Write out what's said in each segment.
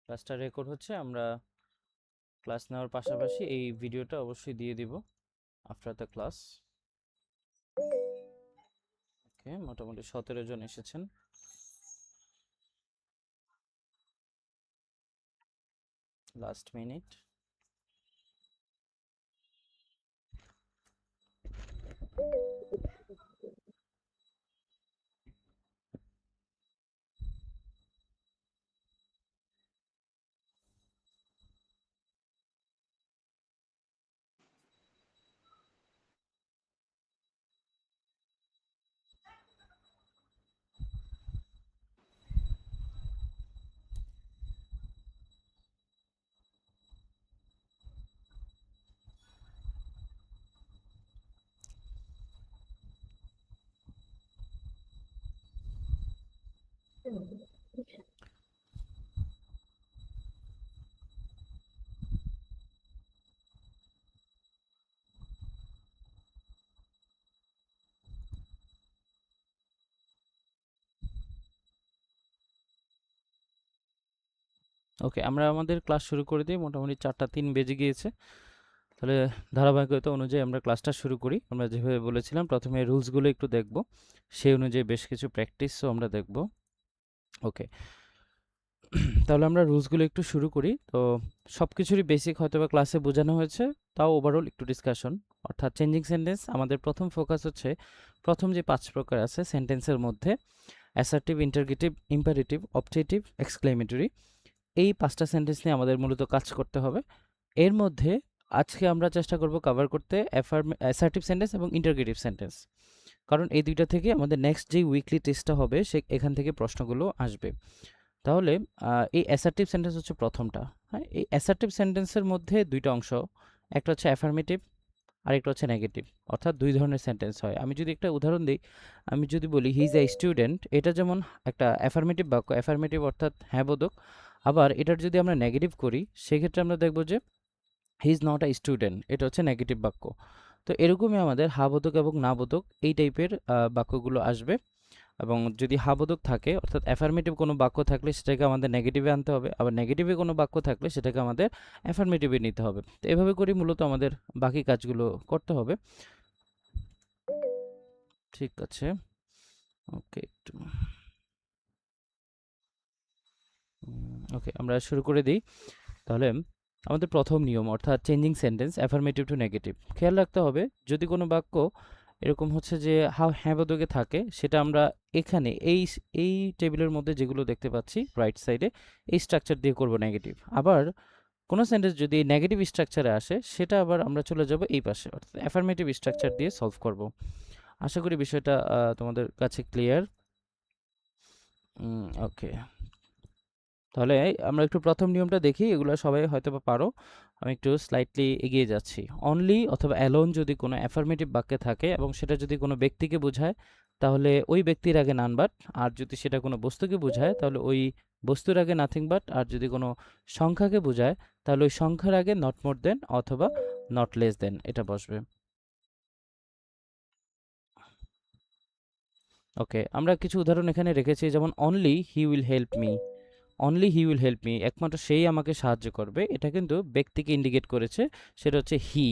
ক্লাসটা রেকর্ড হচ্ছে, আমরা ক্লাস নেওয়ার পাশাপাশি এই ভিডিওটা অবশ্যই দিয়ে দিব আফটার দ্য ক্লাস। ওকে, মোটামুটি 17 জন এসেছেন। Last minute. ওকে, আমরা আমাদের ক্লাস শুরু করে দিই। মোটামুটি 4:03 বেজে গিয়েছে। তাহলে ধারাবাহিকতা অনুযায়ী আমরা ক্লাসটা শুরু করি। আমরা যেভাবে বলেছিলাম প্রথমে রুলসগুলো একটু দেখব, সেই অনুযায়ী বেশ কিছু প্র্যাকটিসও আমরা দেখব। ওকে, তাহলে আমরা রুলসগুলো একটু শুরু করি। তো সব কিছুরই বেসিক হয়তো বা ক্লাসে বোঝানো হয়েছে, তাও ওভারঅল একটু ডিসকাশন। অর্থাৎ চেঞ্জিং সেন্টেন্স আমাদের প্রথম ফোকাস হচ্ছে প্রথম যে 5 প্রকার আছে সেন্টেন্সের মধ্যে assertive, interrogative, imperative, objective, exclamatory, এই 5টা সেন্টেন্স নিয়ে আমাদের মূলত কাজ করতে হবে। এর মধ্যে আজকে আমরা চেষ্টা করব কভার করতে অ্যাসার্টিভ সেন্টেন্স এবং ইন্টারগেটিভ সেন্টেন্স, কারণ এই দুইটা থেকে আমাদের নেক্সট যে উইকলি টেস্টটা হবে এখান থেকে প্রশ্নগুলো আসবে। তাহলে এই অ্যাসার্টিভ সেন্টেন্স হচ্ছে প্রথমটা। হ্যাঁ, এই অ্যাসার্টিভ সেন্টেন্সের মধ্যে দুইটা অংশ, একটা হচ্ছে অ্যাফার্মেটিভ আর একটা হচ্ছে নেগেটিভ। অর্থাৎ দুই ধরনের সেন্টেন্স হয়। আমি যদি একটা উদাহরণ দিই, আমি যদি বলি হি ইজ এ স্টুডেন্ট, এটা যেমন একটা অ্যাফার্মেটিভ বাক্য, অ্যাফার্মেটিভ অর্থাৎ হ্যাঁ বোধক। আবার এটার যদি আমরা নেগেটিভ করি সেক্ষেত্রে আমরা দেখব যে he is not a student, এটা হচ্ছে নেগেটিভ বাক্য। তো এরকমই আমাদের হা বোধক এবং না বোধক এই টাইপের বাক্যগুলো আসবে। এবং যদি হা বোধক থাকে অর্থাৎ অ্যাফার্মেটিভ কোনো বাক্য থাকলে সেটাকে আমাদের নেগেটিভে আনতে হবে, আবার নেগেটিভে কোনো বাক্য থাকলে সেটাকে আমাদের অ্যাফার্মেটিভে নিতে হবে। তো এভাবে করে মূলত আমাদের বাকি কাজগুলো করতে হবে। ঠিক আছে, ওকে, একটু ওকে, আমরা শুরু করে দিই। তাহলে আমাদের প্রথম নিয়ম অর্থাৎ changing sentence affirmative two negative, খেয়াল রাখতে হবে যদি কোনো বাক্য এরকম হচ্ছে যে হ্যাঁ বোধকে থাকে, সেটা আমরা এখানে এই টেবিলের মধ্যে যেগুলো দেখতে পাচ্ছি রাইট সাইডে এই স্ট্রাকচার দিয়ে করব নেগেটিভ। আবার কোনো সেন্টেন্স যদি নেগেটিভ স্ট্রাকচারে আসে সেটা আবার আমরা চলে যাব এই পাশে, অর্থাৎ অ্যাফার্মেটিভ স্ট্রাকচার দিয়ে সলভ করব। আশা করি বিষয়টা তোমাদের কাছে ক্লিয়ার। ওকে, তাহলে আমরা একটু প্রথম নিয়মটা দেখি, এগুলো সবাই হয়তো বা পারো। আমি একটু স্লাইটলি এগিয়ে যাচ্ছি। অনলি অথবা অ্যালোন যদি কোনো অ্যাফার্মেটিভ বাক্যে থাকে এবং সেটা যদি কোনো ব্যক্তিকে বোঝায় তাহলে ওই ব্যক্তির আগে নান বাট, আর যদি সেটা কোনো বস্তুকে বোঝায় তাহলে ওই বস্তুর আগে নাথিং বাট, আর যদি কোনো সংখ্যাকে বোঝায় তাহলে ওই সংখ্যার আগে নট মোর দেন অথবা নট লেস দেন এটা বসবে। ওকে, আমরা কিছু উদাহরণ এখানে রেখেছি, যেমন only he will help me. Only he will help me, একমাত্র সেই আমাকে সাহায্য করবে, এটা কিন্তু ব্যক্তিকে ইন্ডিকেট করেছে, সেটা হচ্ছে হি।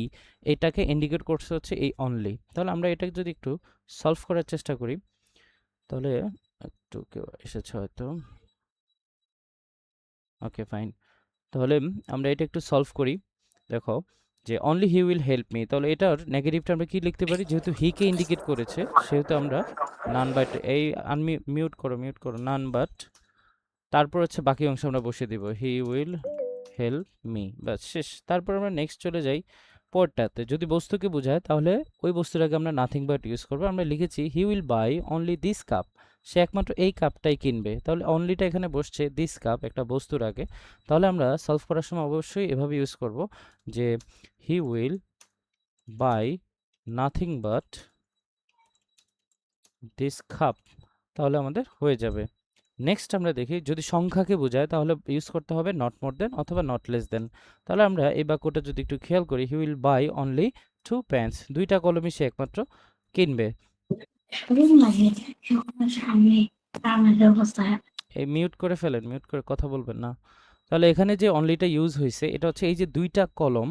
এটাকে ইন্ডিকেট করছে হচ্ছে এই অনলি। তাহলে আমরা এটাকে যদি একটু সলভ করার চেষ্টা করি, তাহলে একটু কেউ এসেছে হয়তো। ওকে, ফাইন। তাহলে আমরা এটা একটু সলভ করি। দেখো যে only he will help me, তাহলে এটার নেগেটিভটা আমরা কি লিখতে পারি, যেহেতু হিকে ইন্ডিকেট করেছে সেহেতু আমরা নান বাট, এই মিউট করো মিউট করো, নান বাট, তারপর হচ্ছে বাকি অংশ আমরা বসিয়ে দিব হি উইল হেল্প মি, ব্যাস শেষ। তারপর আমরা নেক্সট চলে যাই পরেরটাতে, যদি বস্তুকে বোঝায় তাহলে ওই বস্তুর আগে আমরা নাথিং বাট ইউজ করবো। আমরা লিখেছি he will buy only this cup, সে একমাত্র এই কাপটাই কিনবে, তাহলে অনলিটা এখানে বসছে দিস কাপ একটা বস্তুর আগে। তাহলে আমরা সলভ করার সময় অবশ্যই এভাবে ইউজ করব যে he will by nothing but this cup, তাহলে আমাদের হয়ে যাবে। নেক্সট আমরা দেখি যদি সংখ্যাকে বোঝায় তাহলে ইউজ করতে হবে নট মোর দেন অথবা নট লেস দেন। তাহলে আমরা এই বাক্যটা যদি একটু খেয়াল করি, he will buy only 2 pence, দুইটা কলমই সে একমাত্র কিনবে। এই মিউট করে ফেলেন, মিউট করে কথা বলবেন না। তাহলে এখানে যে অনলিটা ইউজ হয়েছে এটা হচ্ছে এই যে দুইটা কলম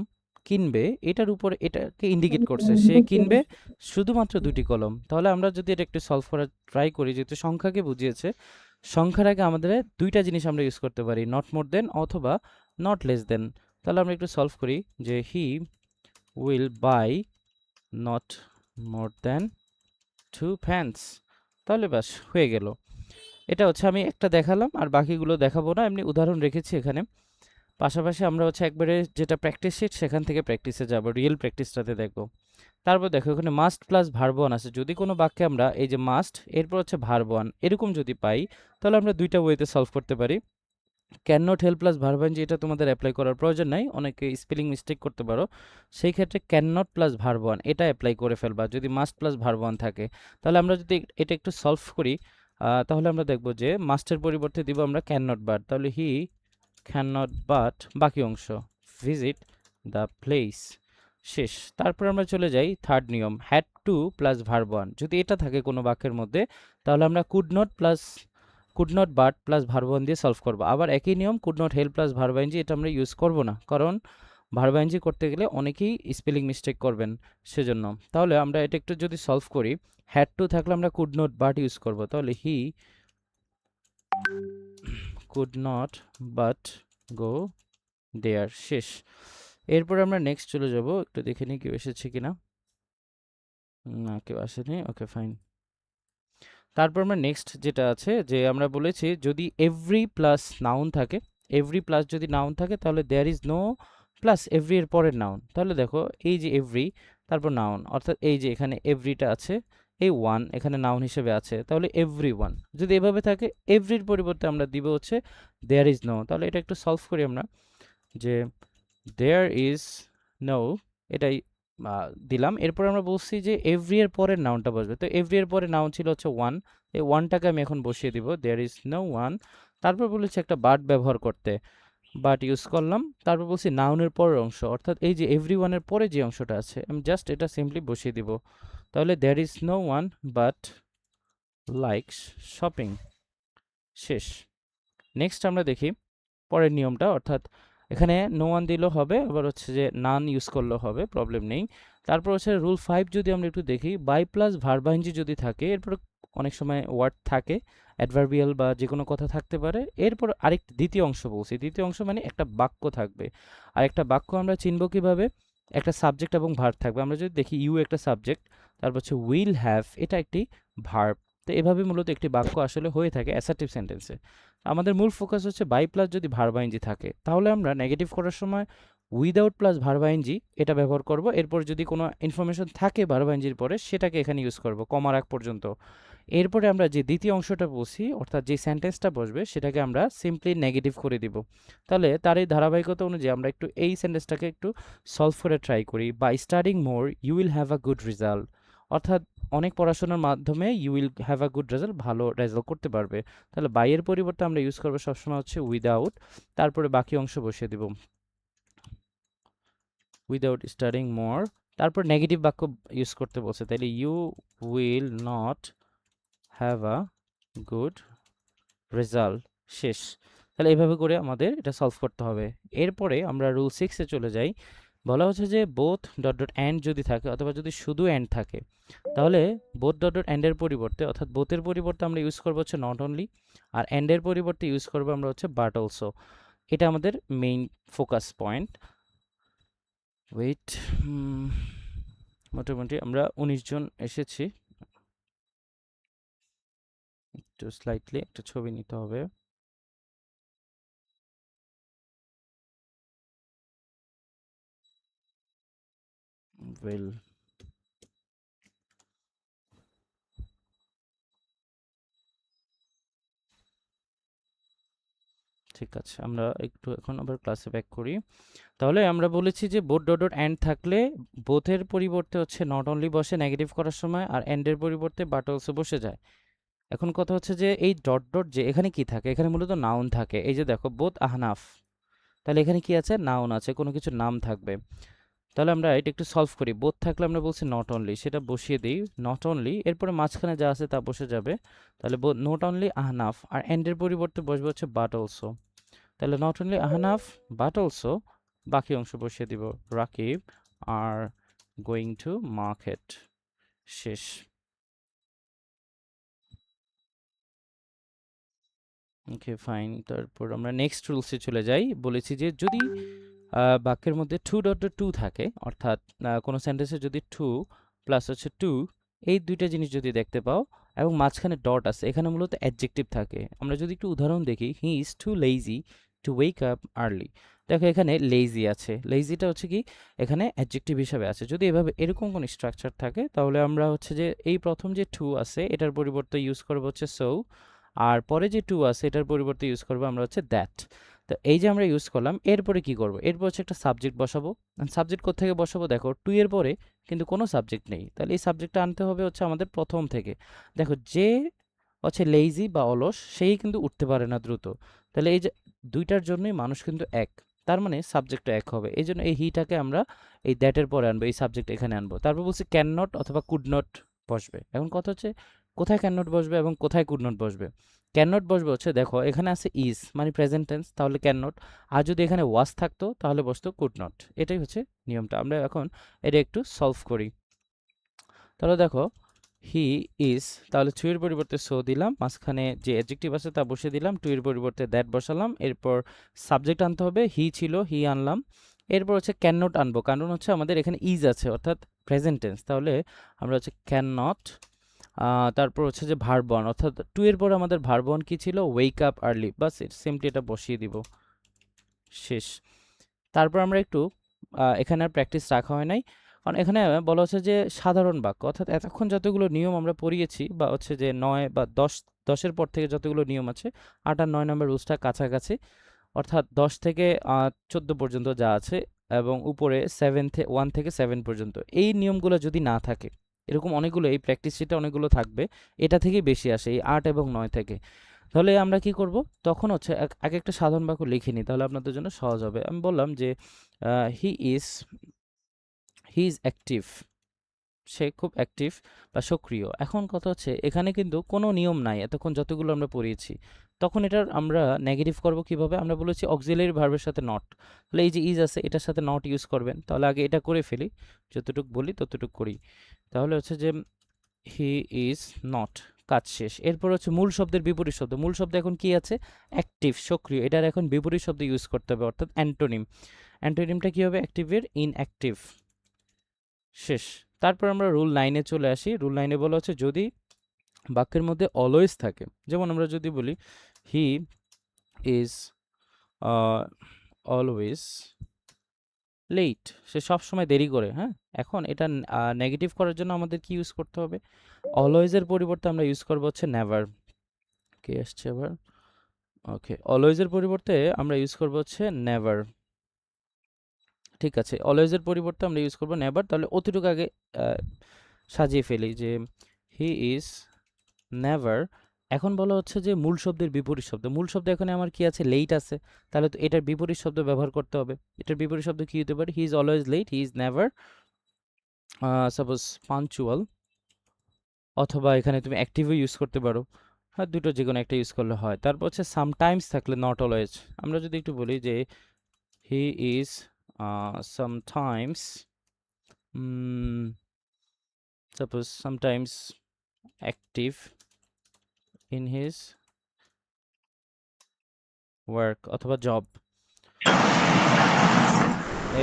কিনবে, এটার উপর এটাকে ইন্ডিকেট করছে, সে কিনবে শুধুমাত্র দুটি কলম। তাহলে আমরা যদি এটা একটু সলভ করার ট্রাই করি, যেহেতু সংখ্যাকে বুঝিয়েছে, সংখ্যার আগে আমাদের দুইটা জিনিস আমরা ইউজ করতে পারি, নট মোর দেন অথবা নট লেস দেন। তাহলে আমরা একটু সলভ করি যে he will buy not more than 2 pence। তাহলে ব্যাস হয়ে গেল। এটা হচ্ছে আমি একটা দেখালাম, আর বাকিগুলো দেখাবো না, এমনি উদাহরণ রেখেছি এখানে। পাশাপাশি আমরা হচ্ছে একবারে যেটা প্র্যাকটিস শিট সেখান থেকে প্র্যাকটিসে যাব, রিয়েল প্র্যাকটিসটাতে দেখব। তারপর দেখো এখানে মাস্ট প্লাস ভার্ব ওয়ান আছে। যদি কোনো বাক্যে আমরা এই যে মাস্ট এরপর হচ্ছে ভার্ব ওয়ান এরকম যদি পাই, তাহলে আমরা দুইটা ওয়েতে সলভ করতে পারি। Can not help plus verb one, যেটা তোমাদের অ্যাপ্লাই করার প্রয়োজন নাই, অনেকে স্পেলিং মিস্টেক করতে পারো, সেই ক্ষেত্রে can not plus verb one এটা অ্যাপ্লাই করে ফেলবা যদি মাস্ট প্লাস ভার্ব ওয়ান থাকে। তাহলে আমরা যদি এটা একটু সলভ করি, তাহলে আমরা দেখব যে মাস্টের পরিবর্তে দিব আমরা ক্যান নট বাট, তাহলে হি ক্যান নট বাট বাকি অংশ ভিজিট দ্য প্লেস, শেষ। তারপর আমরা চলে যাই থার্ড নিয়ম, had to plus verb one. যদি এটা থাকে কোনো বাক্যের মধ্যে, তাহলে আমরা could not but plus verb one দিয়ে সলভ করবো। আবার একই নিয়ম, could not help plus verb ing, এটা আমরা ইউজ করব না, কারণ ভার্ব আইএনজি করতে গেলে অনেকেই স্পেলিং মিস্টেক করবেন, সেজন্য। তাহলে আমরা এটা একটু যদি সলভ করি, হ্যাড টু থাকলে আমরা কুড নট বাট ইউজ করব, তাহলে he could not but go there, শেষ। এরপর আমরা নেক্সট চলে যাব, একটু দেখে নিই কেউ এসেছে কিনা। না, কেউ আসেনি, ওকে ফাইন। তারপর আমরা নেক্সট যেটা আছে, যে আমরা বলেছি যদি এভরি প্লাস নাউন থাকে, এভরি প্লাস যদি নাউন থাকে, তাহলে there is no plus every এর পরের নাউন। তাহলে দেখো এই যে এভরি তারপর নাউন, অর্থাৎ এই যে এখানে এভরিটা আছে, এই ওয়ান এখানে নাউন হিসেবে আছে, তাহলে এভরি ওয়ান যদি এভাবে থাকে, এভরির পরিবর্তে আমরা দিব হচ্ছে দেয়ার ইজ নো। তাহলে এটা একটু সলভ করি আমরা, যে দেয়ার ইজ নো এটাই দিলাম। এরপর আমরা বলছি যে এভরি এর পরের নাউনটা বসবে, তো এভরি এর পরে নাউন ছিল হচ্ছে ওয়ান, এই ওয়ানটাকে আমি এখন বসিয়ে দিব, দেয়ার ইজ নো ওয়ান। তারপর বলেছি একটা বাট ব্যবহার করতে, বাট ইউজ করলাম। তারপর বলছি নাউনের পরের অংশ, অর্থাৎ এই যে এভরি ওয়ানের পরে যে অংশটা আছে, আমি জাস্ট এটা সিম্পলি বসিয়ে দিব। তাহলে there is no one but likes shopping, শেষ। নেক্সট আমরা দেখি পরের নিয়মটা, অর্থাৎ এখানে নো ওয়ান দিলেও হবে, আবার হচ্ছে যে নান ইউজ করলেও হবে, প্রবলেম নেই। তারপর হচ্ছে রুল 5 যদি আমরা একটু দেখি, বাই প্লাস ভার্বাইনজি যদি থাকে, এরপর অনেক সময় ওয়ার্ড থাকে, অ্যাডভার্বিয়াল বা যে কোনো কথা থাকতে পারে, এরপর আরেকটা দ্বিতীয় অংশ বলছি, দ্বিতীয় অংশ মানে একটা বাক্য থাকবে। আর একটা বাক্য আমরা চিনব কিভাবে, একটা সাবজেক্ট এবং ভার্ব থাকবে। আমরা যদি দেখি ইউ একটা সাবজেক্ট, তারপর হচ্ছে উইল হ্যাভ এটা একটি ভার্ব। তো এভাবে মূলত একটি বাক্য আসলে হয়ে থাকে অ্যাসার্টিভ সেন্টেন্সে। আমাদের মূল ফোকাস হচ্ছে বাই প্লাস যদি ভার্ব আইএনজি থাকে, তাহলে আমরা নেগেটিভ করার সময় উইদাউট প্লাস ভার্ব আইএনজি এটা ব্যবহার করব। এরপর যদি কোনো ইনফরমেশন থাকে ভার্ব আইএনজির পরে, সেটাকে এখানে ইউজ করব কমার আগ পর্যন্ত। এরপরে আমরা যে দ্বিতীয় অংশটা বলছি, অর্থাৎ যে সেন্টেন্সটা বসবে, সেটাকে আমরা সিম্পলি নেগেটিভ করে দিব। তাহলে তার এই ধারাবাহিকতা অনুযায়ী আমরা একটু এই সেন্টেন্সটাকে একটু সলভ করে ট্রাই করি। By studying more you will have a good result, অর্থাৎ অনেক পড়াশোনার মাধ্যমে you will have a good result, ভালো রেজাল্ট করতে পারবে। তাহলে বাইয়ের পরিবর্তে আমরা ইউজ করবো সবসময় হচ্ছে উইদাউট, তারপরে বাকি অংশ বসিয়ে দেব উইদাউট স্টাডিং মোর, তারপর নেগেটিভ বাক্য ইউজ করতে বলছে, তাহলে you will not have a good result, শেষ। তাহলে এইভাবে করে আমাদের এটা সলভ করতে হবে। এরপরে আমরা রুল 6-এ চলে যাই। বলা হচ্ছে যে বোথ ডট ডট অ্যান্ড যদি থাকে, অথবা যদি শুধু অ্যান্ড থাকে, তাহলে বোথ ডট ডট অ্যান্ডের পরিবর্তে, অর্থাৎ বোথের পরিবর্তে আমরা ইউজ করবো হচ্ছে নট অনলি, আর অ্যান্ডের পরিবর্তে ইউজ করবো আমরা হচ্ছে বাট অলসো। এটা আমাদের মেইন ফোকাস পয়েন্ট। ওয়েট, মোটামুটি আমরা 19 জন এসেছি, একটু স্লাইটলি একটা ছবি নিতে হবে। ওয়েল, ঠিক আছে, আমরা একটু এখন আবার ক্লাসে ব্যাক করি। তাহলে আমরা বলেছি যে বোথ ডট ডট অ্যান্ড থাকলে বোথের পরিবর্তে হচ্ছে নট অনলি বসে নেগেটিভ করার সময়, আর অ্যান্ডের পরিবর্তে বাট অলসো বসে যায়। এখন কথা হচ্ছে যে এই ডট ডট যে এখানে কি থাকে, এখানে মূলত নাউন থাকে। এই যে দেখো বোথ আহনাফ, তাহলে এখানে কি আছে, নাউন আছে, কোনো কিছু নাম থাকবে। তাহলে আমরা এটা একটু সলভ করি। বোথ থাকলে আমরা বলছি নট অনলি, সেটা বসিয়ে দিই নট অনলি, এরপরে মাঝখানে যা আছে তা বসে যাবে। তাহলে নট অনলি আহনাফ, আর অ্যান্ডের পরিবর্তে বসবে হচ্ছে বাট অলসো। তাহলে not only Ahnaf but also বাকি অংশ বসিয়ে দিব, Rakib are going to market. শেষ। Okay fine. তারপর আমরা নেক্সট রুলসে চলে যাই। বলেছি যে যদি বাক্যের মধ্যে টু ডট টু থাকে, অর্থাৎ কোনো সেন্টেন্সে যদি টু প্লাস হচ্ছে টু, এই দুইটা জিনিস যদি দেখতে পাও এবং মাঝখানে ডট আছে, এখানে মূলত অ্যাডজেক্টিভ থাকে। আমরা যদি একটু উদাহরণ দেখি, he is too lazy to wake up early. দেখো এখানে লেজি আছে, লেজিটা হচ্ছে কি এখানে অ্যাডজেক্টিভ হিসাবে আছে। যদি এভাবে এরকম কোনো স্ট্রাকচার থাকে তাহলে আমরা হচ্ছে যে এই প্রথম যে টু আছে এটার পরিবর্তে ইউজ করবো হচ্ছে সো, আর পরে যে টু আছে এটার পরিবর্তে ইউজ করবো আমরা হচ্ছে দ্যাট। তো এই যে আমরা ইউজ করলাম, এরপরে কি করব, এরপর হচ্ছে একটা সাবজেক্ট বসাবো। সাবজেক্ট কোত্থেকে বসাবো, দেখো টু এর পরে কিন্তু কোনো সাবজেক্ট নেই, তাহলে এই সাবজেক্টটা আনতে হবে হচ্ছে আমাদের প্রথম থেকে। দেখো যে হচ্ছে লেজি বা অলস সেই কিন্তু উঠতে পারে না দ্রুত, তাহলে এই যে দুইটার জন্যই মানুষ কিন্তু এক, তার মানে সাবজেক্টটা এক হবে। এই জন্য এই হিটাকে আমরা এই দ্যাটের পরে আনবো, এই সাবজেক্ট এখানে আনবো। তারপর বলছি ক্যান নট অথবা কুড নট বসবে। এখন কথা হচ্ছে কোথায় ক্যান নট বসবে এবং কোথায় কুড নট বসবে। ক্যান নট বসবে হচ্ছে, দেখো এখানে আছে ইজ মানে প্রেজেন্ট টেন্স, তাহলে ক্যান নট। আর যদি এখানে ওয়াজ থাকতো তাহলে বসতো কুড নট। এটাই হচ্ছে নিয়মটা। আমরা এখন এটা একটু সলভ করি। তাহলে দেখো হি ইজ, তাহলে টু এর পরিবর্তে সো দিলাম, মাঝখানে যে অ্যাডজেক্টিভ আছে তা বসিয়ে দিলাম, টু এর পরিবর্তে দ্যাট বসালাম, এরপর সাবজেক্ট আনতে হবে, হি ছিল হি আনলাম। এরপর হচ্ছে ক্যান নট আনবো, কারণ হচ্ছে আমাদের এখানে ইজ আছে অর্থাৎ প্রেজেন্ট টেন্স, তাহলে আমরা হচ্ছে ক্যান নট। তারপর হচ্ছে যে ভার্ব ওয়ান, অর্থাৎ টু এর পর আমাদের ভার্ব ওয়ান কি ছিল, ওয়েক আপ আর্লি, বাস সিম্পলি এটা বসিয়ে দিব। শেষ। তারপর আমরা একটু এখানে আর প্র্যাকটিস রাখা হয় নাই, কারণ এখানে বলা হচ্ছে যে সাধারণ বাক্য, অর্থাৎ এতক্ষণ যতগুলো নিয়ম আমরা পড়িয়েছি বা হচ্ছে যে 9 বা 10 পর থেকে যতগুলো নিয়ম আছে, 8 আর 9 নম্বর রুলসটা কাছাকাছি, অর্থাৎ 10 থেকে 14 পর্যন্ত যা আছে এবং উপরে 1 থেকে 7 পর্যন্ত, এই নিয়মগুলো যদি না থাকে, এরকম অনেকগুলো এই প্র্যাকটিস শিটে অনেকগুলো থাকবে, এটা থেকেই বেশি আসে এই 8 এবং 9 থেকে। তাহলে আমরা কি করব, তখন হচ্ছে এক একটা সাধারণ বাক্য লিখে নিই, তাহলে আপনাদের জন্য সহজ হবে। আমি বললাম যে হি ইজ অ্যাক্টিভ, সে খুব অ্যাক্টিভ বা সক্রিয়। এখন কথা হচ্ছে এখানে কিন্তু কোনো নিয়ম নাই এতক্ষণ যতগুলো আমরা পড়িয়েছি, তখন এটার আমরা নেগেটিভ করব কিভাবে, আমরা বলেছি অক্সিলারি ভার্বের সাথে নট, তাহলে এই যে ইজ আছে এটার সাথে নট ইউজ করবেন। তাহলে আগে এটা করে ফেলি, যতটুকু বলি ততটুকু করি। তাহলে হচ্ছে যে হি ইজ নট, কাজ শেষ। এরপর হচ্ছে মূল শব্দের বিপরীত শব্দ, মূল শব্দ এখন কি আছে, অ্যাক্টিভ সক্রিয়, এটার এখন বিপরীত শব্দ ইউজ করতে হবে অর্থাৎ অ্যান্টোনিম। অ্যান্টোনিমটা কি হবে, অ্যাক্টিভের ইনঅ্যাক্টিভ। শেষ। তারপর আমরা রুল 9-এ চলে আসি। রুল 9-এ বলা হচ্ছে যদি বাক্যের মধ্যে অলওয়েজ থাকে, যেমন আমরা যদি বলি হি ইজ অলওয়েজ লেট, সে সব সময় দেরি করে। হ্যাঁ, এখন এটা নেগেটিভ করার জন্য আমাদের কি ইউজ করতে হবে, অলওয়েজের পরিবর্তে আমরা ইউজ করবো হচ্ছে নেভার। কে আসছে আবার, ওকে, অলওয়েজের পরিবর্তে আমরা ইউজ করবো হচ্ছে নেভার। ঠিক আছে, অলওয়েজের পরিবর্তে আমরা ইউজ করবো নেভার। তাহলে অতটুকু আগে সাজিয়ে ফেলি যে হি ইজ নেভার। এখন বলা হচ্ছে যে মূল শব্দের বিপরীত শব্দ, মূল শব্দ এখানে আমার কি আছে, লেট আছে, তাহলে তো এটার বিপরীত শব্দ ব্যবহার করতে হবে। এটার বিপরীত শব্দ কি হতে পারে, he is always late, he is never suppose punctual, অথবা এখানে তুমি অ্যাক্টিভও ইউজ করতে পারো। হ্যাঁ, দুটো যে কোনো একটা ইউজ করলে হয়। তারপর হচ্ছে সামটাইমস থাকলে নট অলওয়েজ, আমরা যদি একটু বলি যে he is sometimes, suppose sometimes active in his work অথবা জব।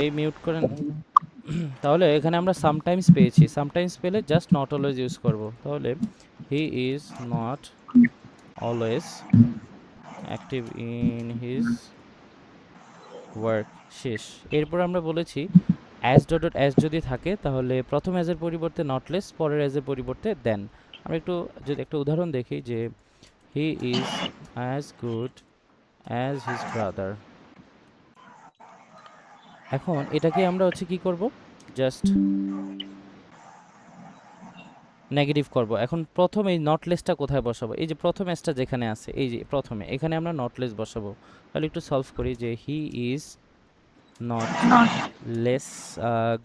এই মিউট করেন। তাহলে এখানে আমরা সামটাইমস পেয়েছি, সামটাইমস পেলে জাস্ট নট অলওয়েজ ইউজ করব। তাহলে he is not always active in his work. শেষ। এরপর আমরা বলেছি অ্যাজ ডট অ্যাজ যদি থাকে তাহলে প্রথম অ্যাজের পরিবর্তে নটলেস, পরের অ্যাজের পরিবর্তে দেন। আমরা একটু যদি একটা উদাহরণ দেখি যে he is as good as his brother. এখন এটাকে আমরা হচ্ছে কি করব, জাস্ট নেগেটিভ করব। এখন প্রথমে এই নটলেসটা কোথায় বসাবো, এই যে প্রথম এসটা যেখানে আছে, এই যে প্রথমে এখানে আমরা নটলেস বসাবো। তাহলে একটু সলভ করি যে he is not less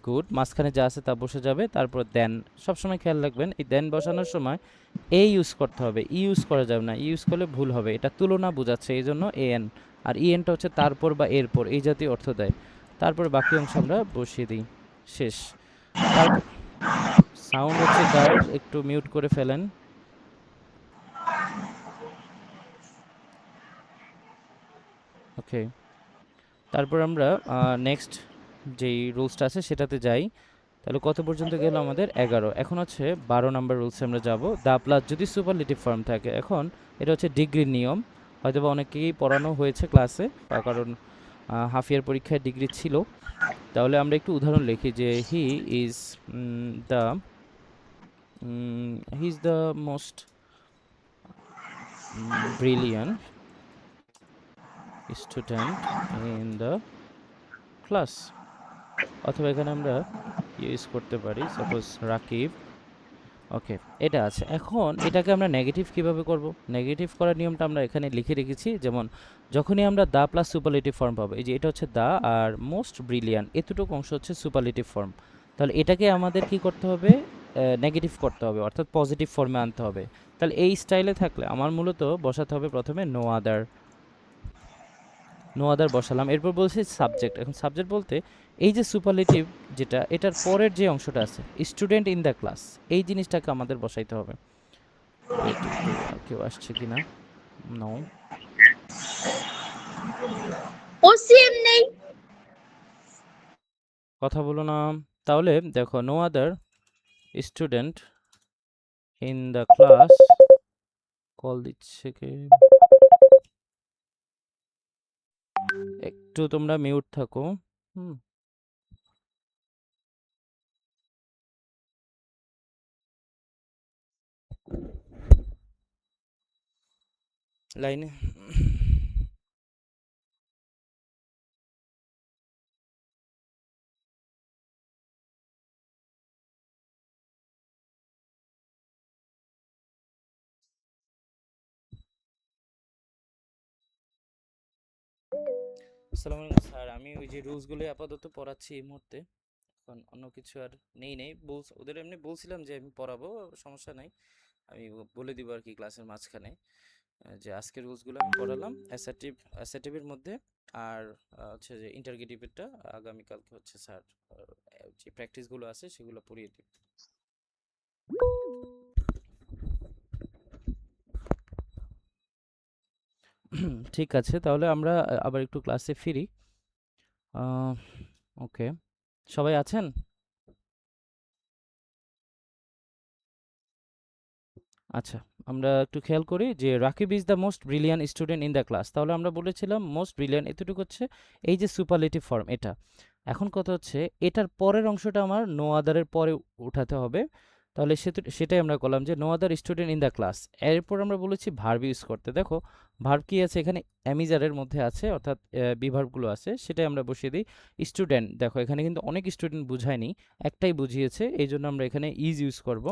good, মাঝখানে যা আছে তা বসে যাবে, তারপর দেন। সবসময় খেয়াল রাখবেন এই দেন বসানোর সময় এ ইউজ করতে হবে, ই ইউজ করা যাবে না, ইউজ করলে ভুল হবে, এটা তুলনা বোঝাচ্ছে এই জন্য এ এন আর ইএনটা হচ্ছে তারপর বা এরপর এই জাতীয় অর্থ দেয়। তারপর বাকি অংশ আমরা বসিয়ে দিই, শেষ। তারপর সাউন্ড হচ্ছে কার, একটু মিউট করে ফেলেন। ওকে, তারপর আমরা নেক্সট যেই রুলসটা আছে সেটাতে যাই। তাহলে কত পর্যন্ত গেল আমাদের? 11। এখন হচ্ছে 12 নাম্বার রুলসে আমরা যাব। দা প্লাস যদি সুপারলেটিভ ফর্ম থাকে, এখন এটা হচ্ছে ডিগ্রির নিয়ম, হয়তোবা অনেকেই পড়ানো হয়েছে ক্লাসে, কারণ হাফ ইয়ার পরীক্ষায় ডিগ্রি ছিল। তাহলে আমরা একটু উদাহরণ লিখি যে is the he is the most brilliant student in the class. অথবা এখানে আমরা ইউজ করতে পারি সাপোজ রাকিব। ওকে, এটা আছে। এখন এটাকে আমরা নেগেটিভ কিভাবে করব? নেগেটিভ করার নিয়মটা আমরা এখানে লিখে রেখেছি। যেমন যখনই আমরা দা প্লাস সুপারলেটিভ ফর্ম পাবো, এই যে এটা হচ্ছে দা আর মোস্ট ব্রিলিয়ান্ট, এতটুকু অংশ হচ্ছে সুপারলেটিভ ফর্ম, তাহলে এটাকে আমাদের কি করতে হবে? নেগেটিভ করতে হবে, অর্থাৎ পজিটিভ ফর্মে আনতে হবে। তাহলে এই স্টাইলে থাকলে আমার মূলত বসাতে হবে প্রথমে নো আদার। নো আদার বসালাম, এরপর বলছি সাবজেক্ট। এখন সাবজেক্ট বলতে এই যে সুপারলেটিভ যেটা, এটার পরের যে অংশটা আছে স্টুডেন্ট ইন দ্য ক্লাস, এই জিনিসটাকে আমাদের বসাইতে হবে। ওয়েট, একটু আর কেউ আসছে কিনা? নো, ওসিএম নেই, কথা বলো না। তাহলে দেখো, no other student in the class, call দিচ্ছে কে? একটু তোমরা মিউট থাকো। হুম, লাইনে। আসসালামু আলাইকুম স্যার, আমি ওই যে রুলসগুলো আপাতত পড়াচ্ছি এই মুহূর্তে, এখন অন্য কিছু আর নেই ওদের এমনি বলছিলাম যে আমি পড়াবো, সমস্যা নাই, আমি বলে দিব আর কি ক্লাসের মাঝখানে, যে আজকের রুলসগুলো আমি পড়ালাম অ্যাসার্টিভের মধ্যে। আর হচ্ছে যে ইন্টারগেটিভেরটা আগামীকালকে হচ্ছে স্যার যে প্র্যাকটিসগুলো আছে সেগুলো পড়িয়ে দিব। ঠিক আছে, তাহলে আমরা আবার একটু ক্লাসে ফিরি। ওকে, সবাই আছেন? আচ্ছা, আমরা একটু খেয়াল করি যে Rakib is the most brilliant student in the class. তাহলে আমরা বলেছিলাম মোস্ট ব্রিলিয়ান্ট, এতটুকু হচ্ছে এই যে সুপারলেটিভ ফর্ম এটা। এখন কথা হচ্ছে এটার পরের অংশটা আমার নো আদারের পরে উঠাতে হবে। তাহলে সেটাই আমরা করলাম যে no other student in the class. এরপর আমরা বলেছি ভার্ব ইউজ করতে। দেখো ভার্ব কি আছে এখানে? অ্যামিজারের মধ্যে আছে, অর্থাৎ বি ভার্বগুলো আছে, সেটাই আমরা বসিয়ে দিই। স্টুডেন্ট, দেখো এখানে কিন্তু অনেক স্টুডেন্ট বুঝায়নি, একটাই বুঝিয়েছে, এই জন্য আমরা এখানে ইজ ইউজ করব।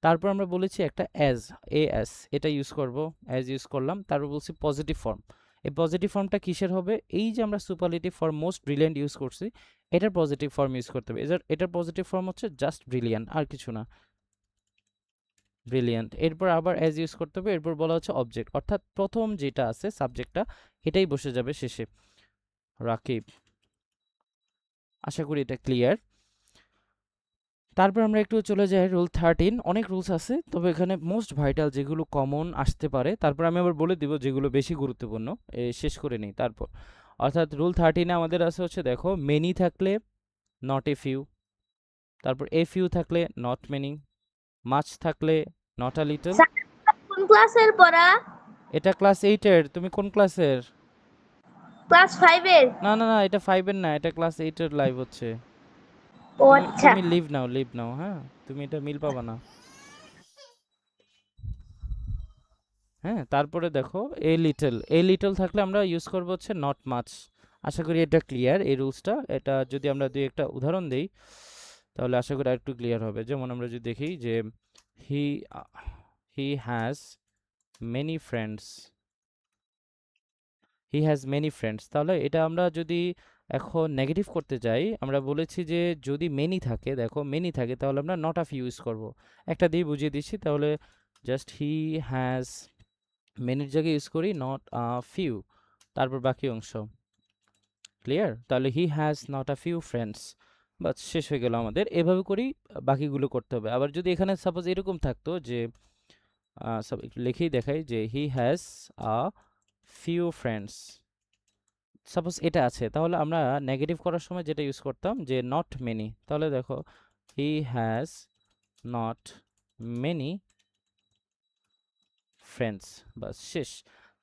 তারপর আমরা বলেছি একটা অ্যাজ, এএস, এটা ইউজ করব, অ্যাজ ইউজ করলাম। তারপর বলছি পজিটিভ ফর্ম। এই পজিটিভ ফর্মটা কিসের হবে? এই যে আমরা superlative form most brilliant use করছি, এটার পজিটিভ ফর্ম ইউজ করতে হবে। এটার পজিটিভ ফর্ম হচ্ছে জাস্ট ব্রিলিয়ান্ট, আর কিছু না, ব্রিলিয়ান্ট। এরপর আবার অ্যাজ ইউজ করতে হবে। এরপর বলা হচ্ছে অবজেক্ট, অর্থাৎ প্রথম যেটা আছে সাবজেক্টটা, এটাই বসে যাবে শেষে, রাকিব। আশা করি এটা ক্লিয়ার। তারপর আমরা একটু চলে যাই রুল 13। অনেক রুলস আছে, তবে এখানে মোস্ট ভাইটাল যেগুলো কমন আসতে পারে, তারপর আমি আবার বলে দিব যেগুলো বেশি গুরুত্বপূর্ণ, শেষ করে নিই তারপর। অর্থাৎ রুল 13-এ আমাদের আছে হচ্ছে, দেখো মেনি থাকলে নট এ ফিউ, তারপর এ ফিউ থাকলে নট মেনি, মাছ থাকলে নট আ লিটল। স্যার কোন ক্লাসের পড়া? এটা ক্লাস 8-এর, তুমি কোন ক্লাসের? ক্লাস 5 এর। না না না, এটা 5-এর না, এটা ক্লাস 8-এর লাইভ হচ্ছে। ও তুমি আচ্ছা। তুমি লিভ নাও, হ্যাঁ, তুমি এটা মিল পাবা না। হ্যাঁ, তারপরে দেখো এ লিটল থাকলে আমরা ইউজ করবো হচ্ছে নট মাচ। আশা করি এটা ক্লিয়ার এই রুলসটা। এটা যদি আমরা দুই একটা উদাহরণ দেই তাহলে আশা করি আরেকটু ক্লিয়ার হবে। যেমন আমরা যদি দেখি যে হি হি হ্যাজ মেনি ফ্রেন্ডস, তাহলে এটা আমরা যদি এখন নেগেটিভ করতে যাই, আমরা বলেছি যে যদি মেনি থাকে, দেখো মেনি থাকে, তাহলে আমরা নট আ ফিউ ইউজ করব। একটা দিয়ে বুঝিয়ে দিচ্ছি, তাহলে জাস্ট হি হ্যাজ মেনির জায়গায় ইউজ করি নট আ ফিউ। তারপর বাকি অংশ। ক্লিয়ার? তাহলে he has not a few friends, বাস শেষ হয়ে গেল আমাদের। এভাবে করেই বাকিগুলো করতে হবে। আবার যদি এখানে সাপোজ এরকম থাকতো যে একটু লিখেই দেখাই যে he has a few friends, suppose এটা আছে, তাহলে আমরা নেগেটিভ করার সময় যেটা ইউজ করতাম যে নট মেনি। তাহলে দেখো he has not many friends, বাস শেষ।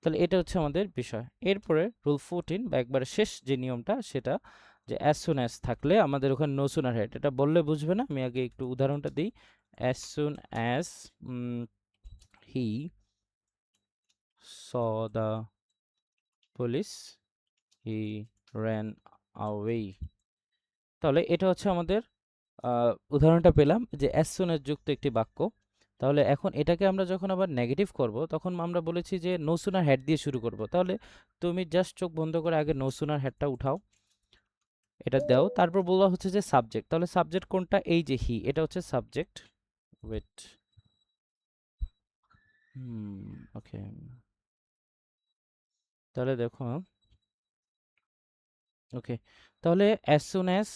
তাহলে এটা হচ্ছে আমাদের বিষয়। এরপরে রুল 14 বা একবারে শেষ যে নিয়মটা, সেটা যে অ্যাজ সুন অ্যাজ থাকলে আমাদের ওখানে নো সুনার হেড, এটা বললে বুঝবে না, আমি আগে একটু উদাহরণটা দিই। As soon as he saw the police he ran away। তাহলে এটা হচ্ছে আমাদের উদাহরণটা পেলাম যে অ্যাজ সুন অ্যাজ যুক্ত একটি বাক্য। তাহলে এখন এটাকে আমরা যখন আবার নেগেটিভ করব, তখন আমরা বলেছি যে নো সুনার হ্যাড দিয়ে শুরু করব। তাহলে তুমি জাস্ট চোখ বন্ধ করে আগে নো সুনার হ্যাডটা উঠাও, এটা দাও, তারপর বলা হচ্ছে যে সাবজেক্ট। তাহলে সাবজেক্ট কোনটা? এই যে হি, এটা হচ্ছে সাবজেক্ট। ওয়েট, ওকে, তাহলে দেখো, ওকে, তাহলে অ্যাজ সুন অ্যাজ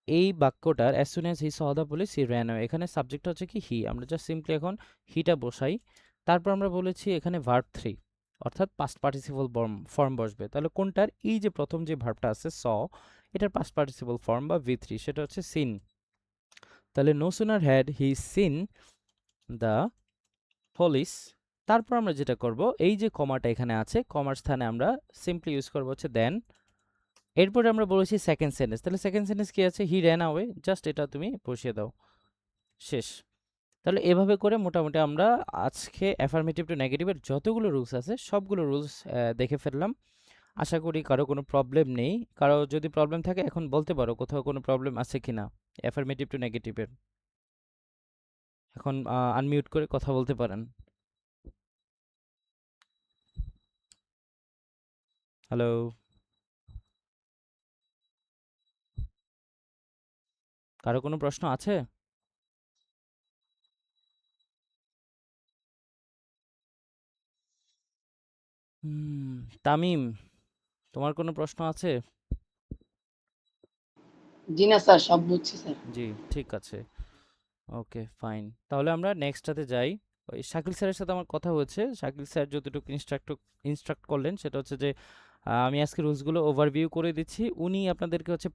এই বাক্যটার as soon as he saw the police he ran away, এখানে সাবজেক্ট হচ্ছে কি হি। আমরা জাস্ট সিম্পলি এখন হিটা বসাই। তারপর আমরা বলেছি এখানে ভার্ব 3, অর্থাৎ পাস্ট পার্টিসিপল ফর্ম বসবে। তাহলে কোনটার? এই যে প্রথম যে ভার্বটা আছে স, এটার পাস্ট পার্টিসিপল ফর্ম বা V3, সেটা হচ্ছে সিন। তাহলে no sooner had he seen the police. তারপর আমরা যেটা করব, এই যে কমাটা এখানে আছে, কমার স্থানে আমরা সিম্পলি ইউজ করবো হচ্ছে দেন। এরপরে আমরা বলেছি সেকেন্ড সেন্টেন্স। তাহলে সেকেন্ড সেন্টেন্স কি আছে? হি র্যান অ্যাওয়ে, জাস্ট এটা তুমি বসিয়ে দাও, শেষ। তাহলে এভাবে করে মোটামুটি আমরা আজকে অ্যাফার্মেটিভ টু নেগেটিভের যতগুলো রুলস আছে সবগুলো রুলস দেখে ফেললাম। আশা করি কারো কোনো প্রবলেম নেই। কারো যদি প্রবলেম থাকে এখন বলতে পারো কোথাও কোনো প্রবলেম আছে কিনা অ্যাফার্মেটিভ টু নেগেটিভের। এখন আনমিউট করে কথা বলতে পারেন। হ্যালো, কারো কোনো প্রশ্ন আছে? তামিম, তোমার কোনো প্রশ্ন আছে? জি না স্যার, সব বুঝছি স্যার। জি, ঠিক আছে, ওকে ফাইন। তাহলে আমরা নেক্সটটাতে যাই। ওই শাকিল স্যারের সাথে আমার কথা হয়েছে। শাকিল স্যার যতটুকু ইনস্ট্রাক্ট করলেন সেটা হচ্ছে যে আমি আজকে রুলসগুলো ওভারভিউ করে দিচ্ছি, উনি আপনাদেরকে হচ্ছে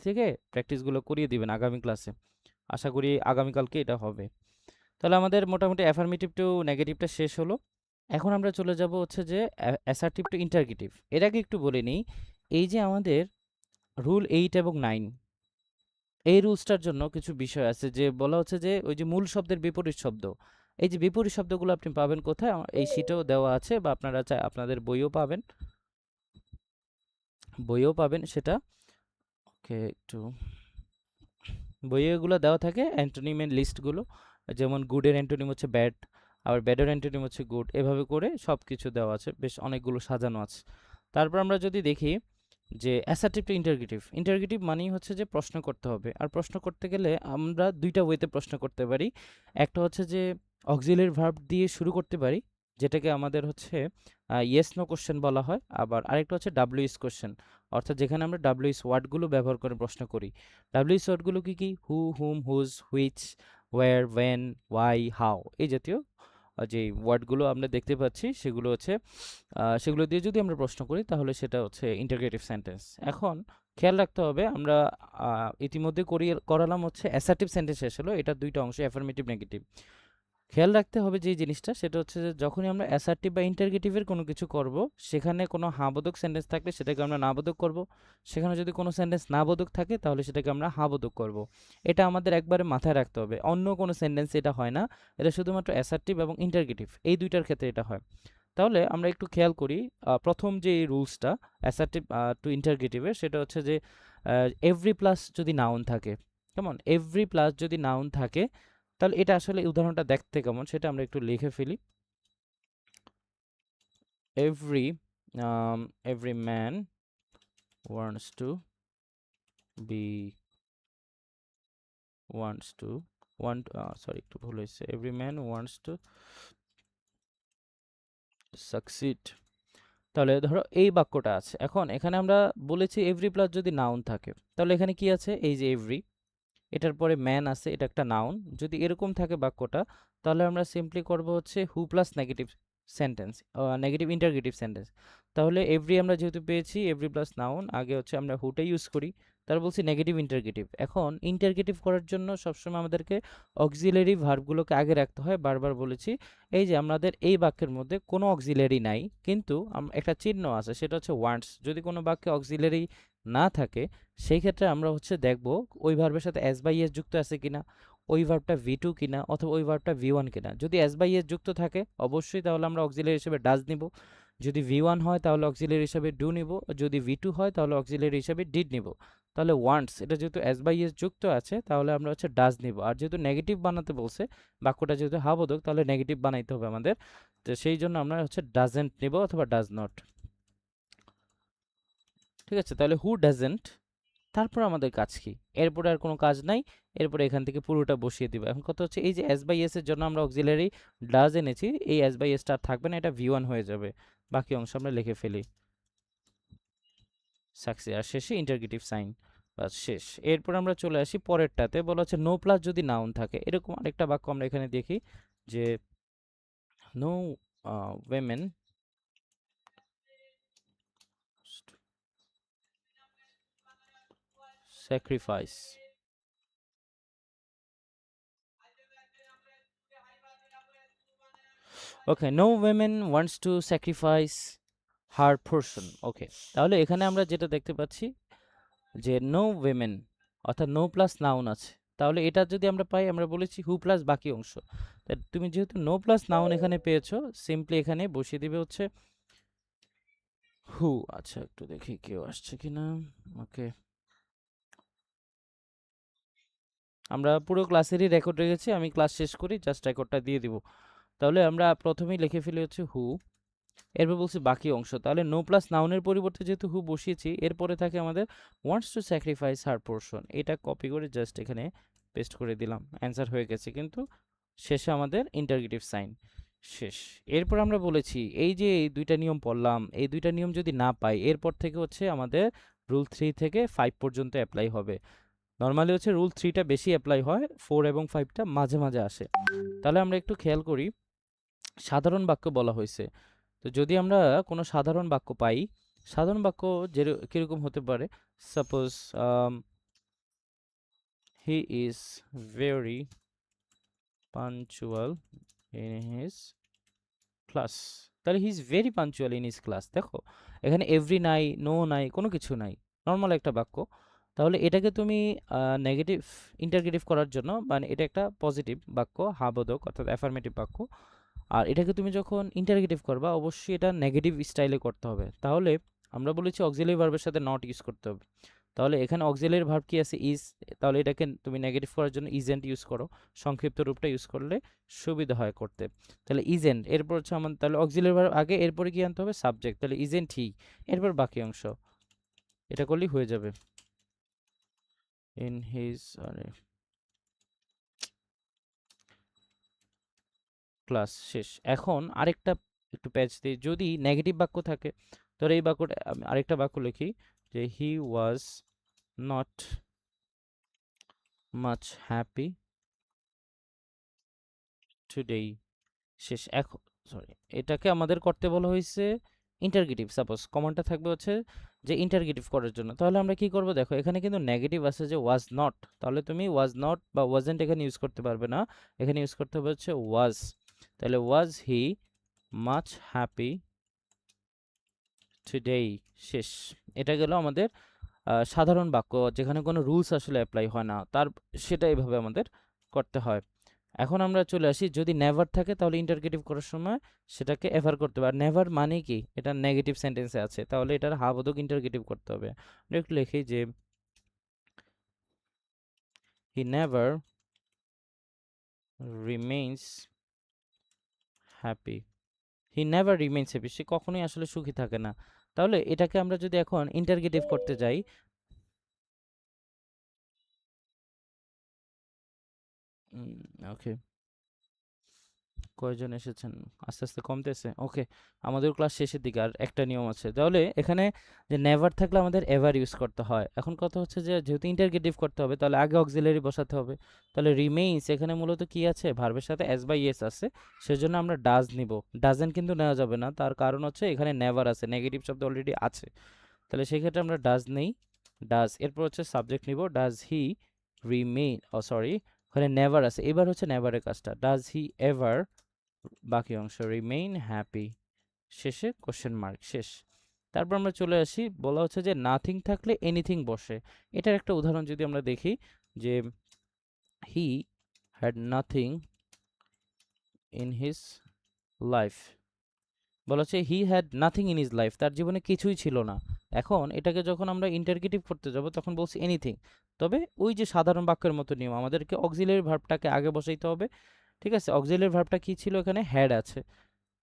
থেকে প্র্যাকটিসগুলো করিয়ে দিবেন আগামী ক্লাসে। আশা করি আগামীকালকে এটা হবে। তাহলে আমাদের মোটামুটি অ্যাফার্মেটিভ টু নেগেটিভটা শেষ হলো। এখন আমরা চলে যাব হচ্ছে যে অ্যাসার্টিভ টু ইন্টারগেটিভ। এর আগে একটু বলে নিই, এই যে আমাদের রুল 8 এবং 9, এই রুলসটার জন্য কিছু বিষয় আছে যে বলা হচ্ছে যে ওই যে মূল শব্দের বিপরীত শব্দ, এই যে বিপরীত শব্দগুলো আপনি পাবেন কোথায়? এই শীটেও দেওয়া আছে, বা আপনারা আপনাদের বইও পাবেন সেটা। ওকে, একটু বইয়ে এগুলো দেওয়া থাকে অ্যান্টোনিমের লিস্টগুলো, যেমন গুডের অ্যান্টোনিম হচ্ছে ব্যাড, আবার ব্যাডের অ্যান্টোনিম হচ্ছে গুড, এভাবে করে সব কিছু দেওয়া আছে, বেশ অনেকগুলো সাজানো আছে। তারপর আমরা যদি দেখি যে অ্যাসার্টিভ টু ইন্টারগেটিভ, ইন্টারগেটিভ মানেই হচ্ছে যে প্রশ্ন করতে হবে। আর প্রশ্ন করতে গেলে আমরা দুইটা ওয়েতে প্রশ্ন করতে পারি। একটা হচ্ছে যে অক্সিলারি ভার্ব দিয়ে শুরু করতে পারি, যেটাকে আমাদের হচ্ছে ইয়েস নো কোশ্চেন বলা হয়। আবার আরেকটা হচ্ছে ডাব্লিউএস কোশ্চেন, অর্থাৎ যেখানে আমরা ডাব্লিউএস ওয়ার্ডগুলো ব্যবহার করে প্রশ্ন করি। ডাব্লিউএস ওয়ার্ডগুলো কি কি? Who, whom, whose, which, where, when, why, how, এই জাতীয় যে ওয়ার্ডগুলো আমরা দেখতে পাচ্ছি সেগুলো হচ্ছে সেগুলো দিয়ে যদি আমরা প্রশ্ন করি তাহলে সেটা হচ্ছে ইন্টারগ্রেটিভ সেন্টেন্স। এখন খেয়াল রাখতে হবে, আমরা ইতিমধ্যে করালাম হচ্ছে অ্যাসার্টিভ সেন্টেন্স শেষ হলো, এটা দুইটা অংশ, অ্যাফার্মেটিভ নেগেটিভ। খেয়াল রাখতে হবে যে জিনিসটা, সেটা হচ্ছে যে যখনই আমরা অ্যাসার্টিভ বা ইন্টারগেটিভের কোনো কিছু করব, সেখানে কোনো হাবোধক সেন্টেন্স থাকলে সেটাকে আমরা নাবোধক করব। সেখানে যদি কোনো সেন্টেন্স নাবোধক থাকে তাহলে সেটাকে আমরা হাবোধক করব। এটা আমাদের একবারে মাথায় রাখতে হবে। অন্য কোনো সেন্টেন্স এটা হয় না, এটা শুধুমাত্র অ্যাসার্টিভ এবং ইন্টারগেটিভ এই দুইটার ক্ষেত্রে এটা হয়। তাহলে আমরা একটু খেয়াল করি, প্রথম যে রুলসটা অ্যাসার্টিভ টু ইন্টারগেটিভের, সেটা হচ্ছে যে এভরি প্লাস যদি নাউন থাকে, কেমন? এভরি প্লাস যদি নাউন থাকে, তাহলে এটা আসলে উদাহরণটা দেখতে কেমন সেটা আমরা একটু লিখে ফেলি। Every every man wants to be wants to sorry একটু ভুল হয়েছে, every man wants to succeed তাহলে ধরো এই বাক্যটা আছে, এখন এখানে আমরা বলেছি এভরি প্লাস যদি নাউন থাকে, তাহলে এখানে কি আছে, এই যে এভরি, এটার পরে ম্যান আছে, এটা একটা নাউন। যদি এরকম থাকে বাক্যটা, তাহলে আমরা সিম্পলি করব হচ্ছে who plus negative sentence, negative interrogative sentence. তাহলে এভরি আমরা যেহেতু পেয়েছি এভরি প্লাস নাউন, আগে হচ্ছে আমরা হুটা ইউজ করি, তার বলছি নেগেটিভ ইন্টারগেটিভ। এখন ইন্টারগেটিভ করার জন্য সবসময় আমাদেরকে অক্সিলারি ভার্বগুলোকে আগে রাখতে হয়, বারবার বলেছি। এই যে আমাদের এই বাক্যের মধ্যে কোনো অক্সিলারি নাই, কিন্তু একটা চিহ্ন আছে, সেটা হচ্ছে ওয়ান্টস। যদি কোনো বাক্যে অক্সিলারি না থাকে, সেই ক্ষেত্রে আমরা হচ্ছে দেখব ওই ভার্বের সাথে এস বাই এস যুক্ত আছে কিনা, ওই ভার্বটা ভি টু কিনা, অথবা ওই ভার্বটা ভি ওয়ান কিনা। যদি এস বাই এস যুক্ত থাকে অবশ্যই, তাহলে আমরা অক্সিলারি হিসেবে ডাজ নিব। যদি ভি ওয়ান হয় তাহলে অক্সিলারি হিসেবে ডু নিব, যদি ভি টু হয় তাহলে অক্সিলারি হিসেবে ডিড নিব। তাহলে ওয়ান্টস এটা যেহেতু এস বাই এস যুক্ত আছে, তাহলে আমরা হচ্ছে ডাজ নিব। আর যেহেতু নেগেটিভ বানাতে বলছে, বাক্যটা যেহেতু হাবোধক, তাহলে নেগেটিভ বানাইতে হবে আমাদের। তো সেই জন্য আমরা হচ্ছে ডাজেন্ট নিব অথবা ডাজ নট। ঠিক আছে, তাহলে হু ডাজেন্ট, তারপর আমাদের কাজ কি, এরপরে আর কোনো কাজ নাই। এরপরে এখান থেকে পুরোটা বসিয়ে দিব। এখন কথা হচ্ছে এই যে এস বাই এস এর জন্য আমরা অক্সিলারি ডাজ এনেছি, এই এস বাই এস টা আর থাকবে না, এটা ভি ওয়ান হয়ে যাবে। বাকি অংশ আমরা লিখে ফেলি সাকসেস, আর শেষে ইন্টারগেটিভ সাইন, বাস শেষ। এরপর আমরা চলে আসি পরেরটাতে, বলা হচ্ছে নো প্লাস যদি নাউন থাকে। এরকম আরেকটা বাক্য আমরা এখানে দেখি যে no women sacrifice, okay, no women wants to sacrifice her portion. Okay, তাহলে এখানে আমরা যেটা দেখতে পাচ্ছি যে নো উইমেন, অর্থাৎ নো প্লাস নাউন আছে। তাহলে এটা যদি আমরা পাই, আমরা বলেছি হু প্লাস বাকি অংশ। তা তুমি যেহেতু নো প্লাস নাউন এখানে পেয়েছো, সিম্পলি এখানে বসিয়ে দিবে হচ্ছে হু। আচ্ছা, একটু দেখি কেউ আসছে কিনা। ওকে, আমরা পুরো ক্লাসেরই রেকর্ড রেখেছি, আমি ক্লাস শেষ করি জাস্ট রেকর্ডটা দিয়ে দিব। তাহলে আমরা প্রথমেই লিখে ফেলি হচ্ছে হু, এরপর বলছি বাকি অংশ। তাহলে নো প্লাস নাউনের পরিবর্তে যেহেতু হু বসিয়েছি, এরপরে থাকে আমাদের wants to sacrifice her portion. এটা কপি করে জাস্ট এখানে পেস্ট করে দিলাম, অ্যান্সার হয়ে গেছে। কিন্তু শেষে আমাদের ইন্টারগেটিভ সাইন শেষ। এরপর আমরা বলেছি এই যে এই দুইটা নিয়ম পড়লাম, এই দুইটা নিয়ম যদি না পাই, এরপর থেকে হচ্ছে আমাদের রুল 3 থেকে 5 পর্যন্ত অ্যাপ্লাই হবে। নর্মালি হচ্ছে রুল 3টা বেশি অ্যাপ্লাই হয়, 4 এবং 5টা মাঝে মাঝে আসে। তাহলে আমরা একটু খেয়াল করি, সাধারণ বাক্য বলা হয়েছে। তো যদি আমরা কোনো সাধারণ বাক্য পাই, সাধারণ বাক্য কিরকম হতে পারে, suppose he is very punctual in his class. তাহলে he is very punctual in his class. দেখো এখানে এভরি নাই, নো নাই, কোনো কিছু নাই, নর্মাল একটা বাক্য। তাহলে এটাকে তুমি নেগেটিভ ইন্টারগেটিভ করার জন্য, মানে এটা একটা পজিটিভ বাক্য, হাবোধক অর্থাৎ অ্যাফার্মেটিভ বাক্য। আর এটাকে তুমি যখন ইন্টারগেটিভ করবা, অবশ্যই এটা নেগেটিভ স্টাইলে করতে হবে। তাহলে আমরা বলেছি অক্সিলারি ভার্বের সাথে নট ইউজ করতে হবে। তাহলে এখানে অক্সিলারি ভার্ব কি আছে, ইজ। তাহলে এটাকে তুমি নেগেটিভ করার জন্য ইজেন্ট ইউজ করো, সংক্ষিপ্ত রূপটা ইউজ করলে সুবিধা হয় করতে। তাহলে ইজেন্ট, এরপর হচ্ছে আমাদের, তাহলে অক্সিলারি ভার্ব আগে, এরপরে কি আনতে হবে, সাবজেক্ট। তাহলে ইজেন্ট হি, এরপর বাকি অংশ, এটা করলেই হয়ে যাবে। ইন হিজ ক্লাস, শেষ। এখন আরেকটা একটু প্যাচ দিই, যদি নেগেটিভ বাক্য থাকে, তাহলে এই বাক্যটা আমি আরেকটা বাক্য লিখি যে he was not much happy today, শেষ। এখন সরি, এটাকে আমাদের করতে বলা হয়েছে ইন্টারগেটিভ। সাপোজ কমান্ডটা থাকবে হচ্ছে যে ইন্টারগেটিভ করার জন্য। তাহলে আমরা কি করব, দেখো এখানে কিন্তু নেগেটিভ আছে যে ওয়াজ নট, তাহলে তুমি ওয়াজ নট বা ওয়াজেন্ট এখানে ইউজ করতে পারবে না, এখানে ইউজ করতে হবে হচ্ছে ওয়াজ। তাহলে ওয়াজ হি মাচ হ্যাপি টুডেই, শেষ। এটা গেল আমাদের সাধারণ বাক্য, যেখানে কোনো রুলস আসলে অ্যাপ্লাই হয় না, তার সেটা এইভাবে আমাদের করতে হয়। এখন আমরা চলে আসি, যদি নেভার থাকে তাহলে ইন্টারগেটিভ করার সময় সেটাকে এভার করতে হবে। আর নেভার মানে কি, এটা নেগেটিভ সেন্টেন্সে আছে, তাহলে এটার হাবোধক ইন্টারগেটিভ করতে হবে। আমরা একটু লিখি যে he never remains happy, he never remains happy, সে কখনোই আসলে সুখী থাকে না। তাহলে এটাকে আমরা যদি এখন ইন্টারগেটিভ করতে যাই, ওকে, কয়জন এসেছেন? আস্তে আস্তে কমতেছে। ওকে, আমাদের ক্লাস শেষের দিকে আর একটা নিয়ম আছে। তাহলে এখানে যে নেভার থাকলে আমাদের এভার ইউজ করতে হয়। এখন কথা হচ্ছে যে যেহেতু ইন্টারগেটিভ করতে হবে তাহলে আগে অক্সিলারি বসাতে হবে। তাহলে রিমেইনস এখানে মূলত কি আছে? ভার্বের সাথে এস বাই এস আছে, সেজন্য আমরা ডাজ নিব। ডাজেন্ট কিন্তু নেওয়া যাবে না, তার কারণ হচ্ছে এখানে নেভার আছে, নেগেটিভ শব্দ অলরেডি আছে। তাহলে সেই ক্ষেত্রে আমরা ডাজ নেই, ডাজ। এরপর হচ্ছে সাবজেক্ট নিব, ডাজ হি রিমেইন, সরি ওখানে নেভার আছে, এবার হচ্ছে নেভারের কাজটা, ডাজ হি এভার, বাকি অংশ রিমেইন হ্যাপি, শেষে কোশ্চেন মার্ক, শেষ। তারপর আমরা চলে আসি, বলা হচ্ছে যে নাথিং থাকলে এনিথিং বসে। এটার একটা উদাহরণ যদি আমরা দেখি, যে he had nothing in his life, বলা হচ্ছে he had nothing in his life, তার জীবনে কিছুই ছিল না। এখন এটাকে যখন আমরা ইন্টারগেটিভ করতে যাব তখন বলছি এনিথিং, তবে ওই যে সাধারণ বাক্যের মতো নিয়ম, আমাদেরকে অক্সিলারি ভার্বটাকে আগে বসাইতে হবে। ঠিক আছে, অক্সিলারি ভার্বটা কি ছিল? এখানে হ্যাড আছে,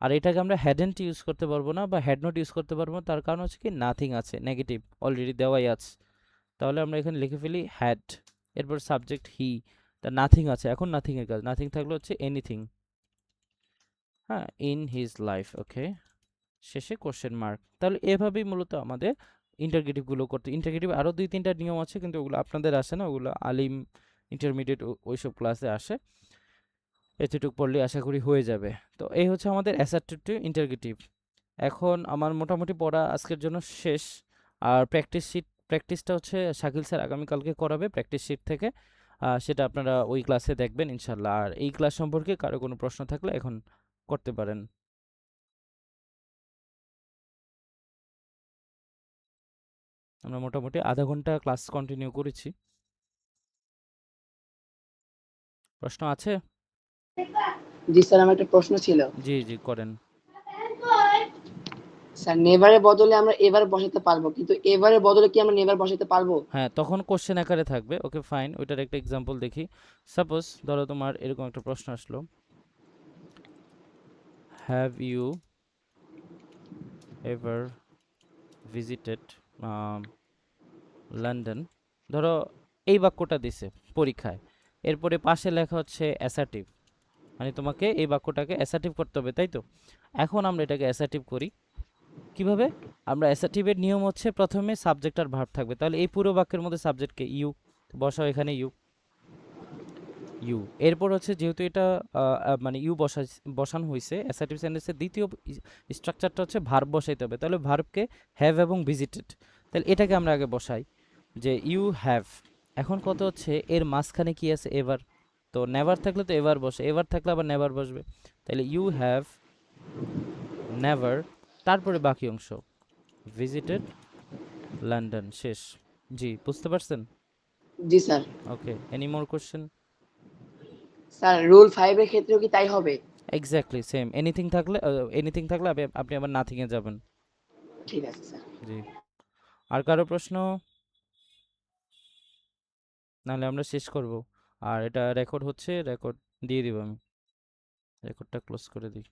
আর এটাকে আমরা হ্যাডেন্ট ইউজ করতে পারবো না বা হ্যাড নট ইউজ করতে পারবো না, তার কারণ হচ্ছে কি নাথিং আছে, নেগেটিভ অলরেডি দেওয়াই আছে। তাহলে আমরা এখানে লিখে ফেলি হ্যাড, এরপর সাবজেক্ট হি, তা নাথিং আছে, এখন নাথিং এর কাজ, নাথিং থাকলে হচ্ছে এনিথিং, হ্যাঁ, ইন হিজ লাইফ, ওকে, শেষে কোশ্চেন মার্ক। তাহলে এভাবেই মূলত আমাদের ইন্টারগেটিভগুলো করতে। ইন্টারগেটিভ আরও 2-3টা নিয়ম আছে, কিন্তু ওগুলো আপনাদের আসে না, ওগুলো আলিম ইন্টারমিডিয়েট ওইসব ক্লাসে আসে। এতটুকু পড়লে আশা করি হয়ে যাবে। তো এই হচ্ছে আমাদের অ্যাসার্টিভ ইন্টারগেটিভ। এখন আমার মোটামুটি পড়া আজকের জন্য শেষ। আর প্র্যাকটিসটা হচ্ছে শাকিল স্যার আগামীকালকে করাবে প্র্যাকটিস শিট থেকে, সেটা আপনারা ওই ক্লাসে দেখবেন ইনশাল্লাহ। আর এই ক্লাস সম্পর্কে কারো কোনো প্রশ্ন থাকলে এখন করতে পারেন। আমরা মোটামুটি আধা ঘন্টা ক্লাস কন্টিনিউ করেছি। প্রশ্ন আছে? জি স্যার, আমার একটা প্রশ্ন ছিল। জি জি করেন। স্যার, নেভারের বদলে আমরা এভার বসাতে পারবো, কিন্তু এভারের বদলে কি আমরা নেভার বসাতে পারবো? হ্যাঁ, তখন কোশ্চেন আকারে থাকবে। ওকে ফাইন, ওইটার একটা এক্সাম্পল দেখি। সাপোজ ধরো তোমার এরকম একটা প্রশ্ন আসলো, have you ever visited London, ধরো এই বাক্যটা দিছে পরীক্ষায়, এরপরে পাশে লেখা হচ্ছে অ্যাসার্টিভ, মানে তোমাকে এই বাক্যটাকে অ্যাসার্টিভ করতে হবে, তাই তো? এখন আমরা এটাকে অ্যাসার্টিভ করি কিভাবে? আমরা অ্যাসার্টিভের নিয়ম হচ্ছে প্রথমে সাবজেক্ট আর ভার্ব থাকবে, তাহলে এই পুরো বাক্যের মধ্যে সাবজেক্টকে ইউ বসাও, এখানে ইউ, ইউ। এরপর হচ্ছে যেহেতু এটা মানে ইউ বসানো হয়েছে, অ্যাসার্টিভ সেন্টেন্সের দ্বিতীয় স্ট্রাকচারটা হচ্ছে ভার্ব বসাইতে হবে, তাহলে ভার্বকে হ্যাভ এবং ভিজিটেড, তাহলে এটাকে আমরা আগে বসাই যে ইউ হ্যাভ। এখন কত হচ্ছে এর মাঝখানে কি আছে? এভার, তো নেভার থাকলে তো এভার বসে, এভার থাকলে আবার নেভার বসবে, তাহলে ইউ হ্যাভ নেভার, তারপরে বাকি অংশ ভিজিটেড লন্ডন, শেষ। জি, বুঝতে পারছেন? জি sir. Okay, any more question? Sir, rule 5 এর ক্ষেত্রেও কি তাই হবে? এক্স্যাক্টলি সেম, এনিথিং থাকলে আপনি আবার নাথিং এ যাবেন। ঠিক আছে স্যার। জি, আর কারো প্রশ্ন? নাহলে আমরা শেষ করব। আর এটা রেকর্ড হচ্ছে, রেকর্ড দিয়ে দিব, আমি রেকর্ডটা ক্লোজ করে দিই।